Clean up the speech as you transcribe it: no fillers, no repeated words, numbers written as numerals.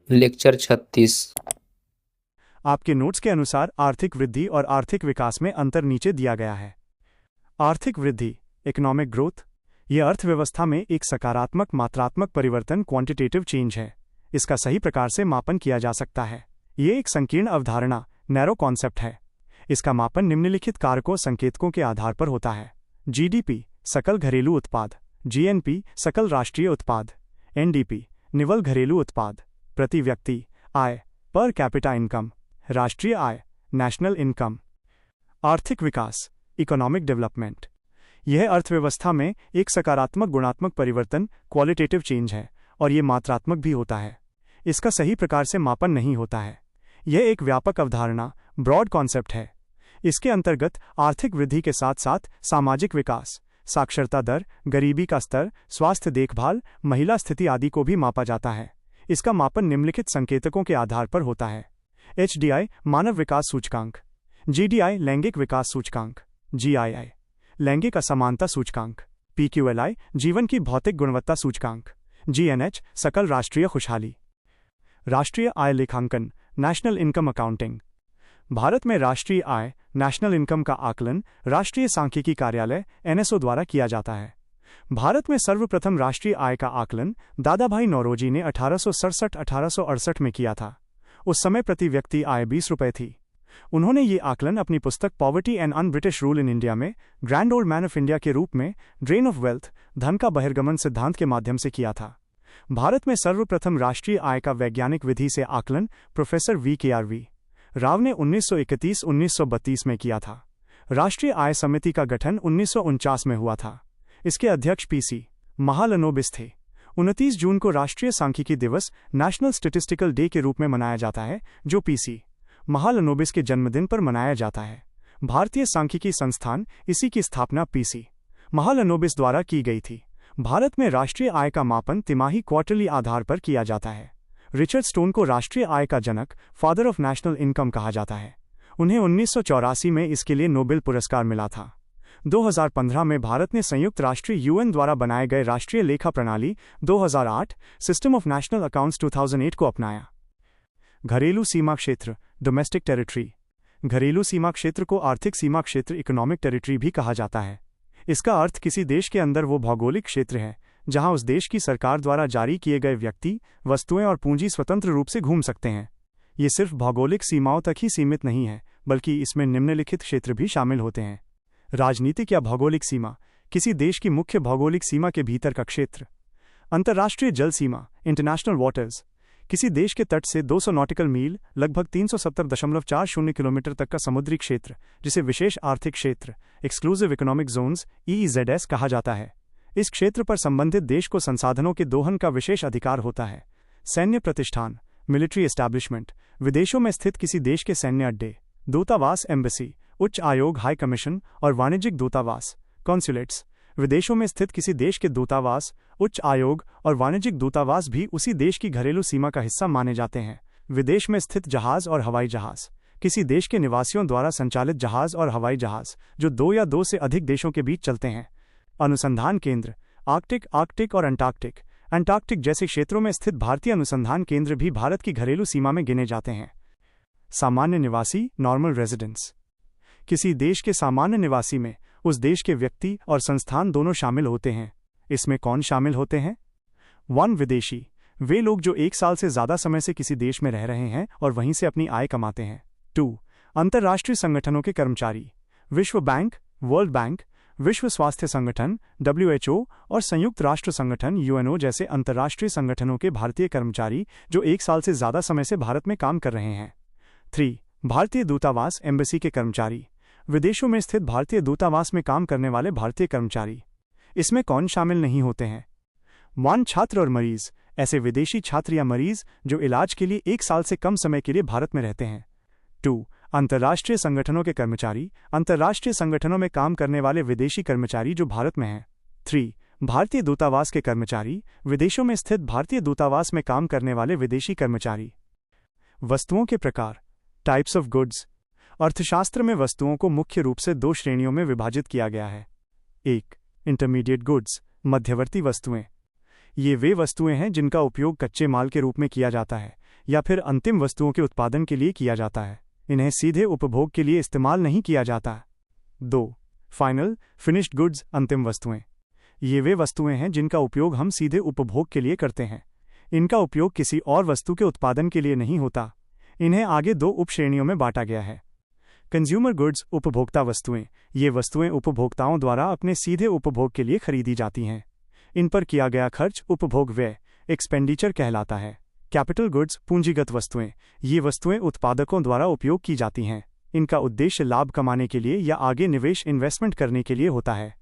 Lecture 36। आपके notes के अनुसार आर्थिक वृद्धि और आर्थिक विकास में अंतर नीचे दिया गया है। आर्थिक वृद्धि, इकोनॉमिक ग्रोथ, यह अर्थव्यवस्था में एक सकारात्मक मात्रात्मक परिवर्तन, क्वांटिटेटिव चेंज है। इसका सही प्रकार से मापन किया जा सकता है। यह एक संकीर्ण अवधारणा, नैरो कॉन्सेप्ट है। इसका मापन निम्नलिखित कारकों संकेतकों के आधार पर होता है: जीडीपी, सकल घरेलू उत्पाद; जीएनपी, सकल राष्ट्रीय उत्पाद; एनडीपी, निवल घरेलू उत्पाद; प्रति व्यक्ति आय, पर कैपिटा इनकम; राष्ट्रीय आय, नेशनल इनकम। आर्थिक विकास, इकोनॉमिक डेवलपमेंट, यह अर्थव्यवस्था में एक सकारात्मक गुणात्मक परिवर्तन, क्वालिटेटिव चेंज है, और यह मात्रात्मक भी होता है। इसका सही प्रकार से मापन नहीं होता है। यह एक व्यापक अवधारणा, ब्रॉड कॉन्सेप्ट है। इसके अंतर्गत आर्थिक वृद्धि के साथ साथ सामाजिक विकास, साक्षरता दर, गरीबी का स्तर, स्वास्थ्य देखभाल, महिला स्थिति आदि को भी मापा जाता है। इसका मापन निम्नलिखित संकेतकों के आधार पर होता है: एचडीआई, मानव विकास सूचकांक; जीडीआई, लैंगिक विकास सूचकांक; जीआईआई, लैंगिक असमानता सूचकांक; पीक्यूएलआई, जीवन की भौतिक गुणवत्ता सूचकांक; जीएनएच, सकल राष्ट्रीय खुशहाली। राष्ट्रीय आय लेखांकन, नेशनल इनकम अकाउंटिंग। भारत में राष्ट्रीय आय, नेशनल इनकम का आकलन राष्ट्रीय सांख्यिकी कार्यालय एनएसओ द्वारा किया जाता है। भारत में सर्वप्रथम राष्ट्रीय आय का आकलन दादाभाई नौरोजी ने 1867-1868 में किया था। उस समय प्रति व्यक्ति आय 20 रुपये थी। उन्होंने ये आकलन अपनी पुस्तक poverty and un British rule in India में grand old man of India के रूप में ड्रेन ऑफ वेल्थ, धन का बहिर्गमन सिद्धांत के माध्यम से किया था। भारत में सर्वप्रथम राष्ट्रीय आय का वैज्ञानिक विधि से आकलन प्रोफेसर वी राव ने 1931-1932 में किया था। राष्ट्रीय आय समिति का गठन 1949 में हुआ था। इसके अध्यक्ष पीसी महालनोबिस थे। 29 जून को राष्ट्रीय सांख्यिकी दिवस, नेशनल स्टैटिस्टिकल डे के रूप में मनाया जाता है, जो पीसी महालनोबिस के जन्मदिन पर मनाया जाता है। भारतीय सांख्यिकी संस्थान, इसी की स्थापना पीसी महालनोबिस द्वारा की गई थी। भारत में राष्ट्रीय आय का मापन तिमाही क्वार्टरली आधार पर किया जाता है। रिचर्ड स्टोन को राष्ट्रीय आय का जनक, फादर ऑफ नेशनल इनकम कहा जाता है। उन्हें 1984 में इसके लिए नोबेल पुरस्कार मिला था। 2015 में भारत ने संयुक्त राष्ट्र यूएन द्वारा बनाए गए राष्ट्रीय लेखा प्रणाली 2008 सिस्टम ऑफ नेशनल अकाउंट्स 2008 को अपनाया। घरेलू सीमा क्षेत्र, डोमेस्टिक टेरिटरी। घरेलू सीमा क्षेत्र को आर्थिक सीमा क्षेत्र, इकोनॉमिक टेरिटरी भी कहा जाता है। इसका अर्थ किसी देश के अंदर वो भौगोलिक क्षेत्र है जहां उस देश की सरकार द्वारा जारी किए गए व्यक्ति, वस्तुएं और पूंजी स्वतंत्र रूप से घूम सकते हैं। ये सिर्फ भौगोलिक सीमाओं तक ही सीमित नहीं है, बल्कि इसमें निम्नलिखित क्षेत्र भी शामिल होते हैं: राजनीतिक या भौगोलिक सीमा, किसी देश की मुख्य भौगोलिक सीमा के भीतर का क्षेत्र। अंतर्राष्ट्रीय जल सीमा, इंटरनेशनल वाटर्स, किसी देश के तट से 200 नॉटिकल मील लगभग 370.40 किलोमीटर तक का समुद्री क्षेत्र, जिसे विशेष आर्थिक क्षेत्र, एक्सक्लूसिव इकोनॉमिक जोन्स EEZs कहा जाता है। इस क्षेत्र पर संबंधित देश को संसाधनों के दोहन का विशेष अधिकार होता है। सैन्य प्रतिष्ठान, मिलिट्री एस्टैब्लिशमेंट, विदेशों में स्थित किसी देश के सैन्य अड्डे, दूतावास, एम्बेसी, उच्च आयोग, हाई कमीशन और वाणिज्यिक दूतावास, कॉन्सुलेट्स। विदेशों में स्थित किसी देश के दूतावास, उच्च आयोग और वाणिज्यिक दूतावास भी उसी देश की घरेलू सीमा का हिस्सा माने जाते हैं। विदेश में स्थित जहाज और हवाई जहाज, किसी देश के निवासियों द्वारा संचालित जहाज और हवाई जहाज जो 2 या 2 से अधिक देशों के बीच चलते हैं। अनुसंधान केंद्र, आर्कटिक और अंटार्कटिक जैसे क्षेत्रों में स्थित भारतीय अनुसंधान केंद्र भी भारत की घरेलू सीमा में गिने जाते हैं। सामान्य निवासी, नॉर्मल रेजिडेंस, किसी देश के सामान्य निवासी में उस देश के व्यक्ति और संस्थान दोनों शामिल होते हैं। इसमें कौन शामिल होते हैं? 1. विदेशी, वे लोग जो 1 साल से ज्यादा समय से किसी देश में रह रहे हैं और वहीं से अपनी आय कमाते हैं। 2. अंतर्राष्ट्रीय संगठनों के कर्मचारी, विश्व बैंक, वर्ल्ड बैंक, विश्व स्वास्थ्य संगठन WHO और संयुक्त राष्ट्र संगठन UNO जैसे अंतर्राष्ट्रीय संगठनों के भारतीय कर्मचारी जो 1 साल से ज्यादा समय से भारत में काम कर रहे हैं। 3. भारतीय दूतावास, एम्बेसी के कर्मचारी, विदेशों में स्थित भारतीय दूतावास में काम करने वाले भारतीय कर्मचारी। इसमें कौन शामिल नहीं होते हैं? 1. छात्र और मरीज, ऐसे विदेशी छात्र या मरीज जो इलाज के लिए 1 साल से कम समय के लिए भारत में रहते हैं। 2. अंतर्राष्ट्रीय संगठनों के कर्मचारी, अंतर्राष्ट्रीय संगठनों में काम करने वाले विदेशी कर्मचारी जो भारत में हैं। 3. भारतीय दूतावास के कर्मचारी, विदेशों में स्थित भारतीय दूतावास में काम करने वाले विदेशी कर्मचारी। वस्तुओं के प्रकार, टाइप्स ऑफ गुड्स। अर्थशास्त्र में वस्तुओं को मुख्य रूप से 2 श्रेणियों में विभाजित किया गया है। 1. इंटरमीडिएट गुड्स, मध्यवर्ती वस्तुएं। ये वे वस्तुएं हैं जिनका उपयोग कच्चे माल के रूप में किया जाता है या फिर अंतिम वस्तुओं के उत्पादन के लिए किया जाता है। इन्हें सीधे उपभोग के लिए इस्तेमाल नहीं किया जाता। 2. फाइनल फिनिश्ड गुड्स, अंतिम वस्तुएं। ये वे वस्तुएं हैं जिनका उपयोग हम सीधे उपभोग के लिए करते हैं। इनका उपयोग किसी और वस्तु के उत्पादन के लिए नहीं होता। इन्हें आगे 2 उपश्रेणियों में बांटा गया है। कंज्यूमर गुड्स, उपभोक्ता वस्तुएं। ये वस्तुएं उपभोक्ताओं द्वारा अपने सीधे उपभोग के लिए खरीदी जाती हैं। इन पर किया गया खर्च उपभोग व्यय एक्सपेंडिचर कहलाता है। कैपिटल गुड्स, पूंजीगत वस्तुएं। ये वस्तुएं उत्पादकों द्वारा उपयोग की जाती हैं। इनका उद्देश्य लाभ कमाने के लिए या आगे निवेश इन्वेस्टमेंट करने के लिए होता है।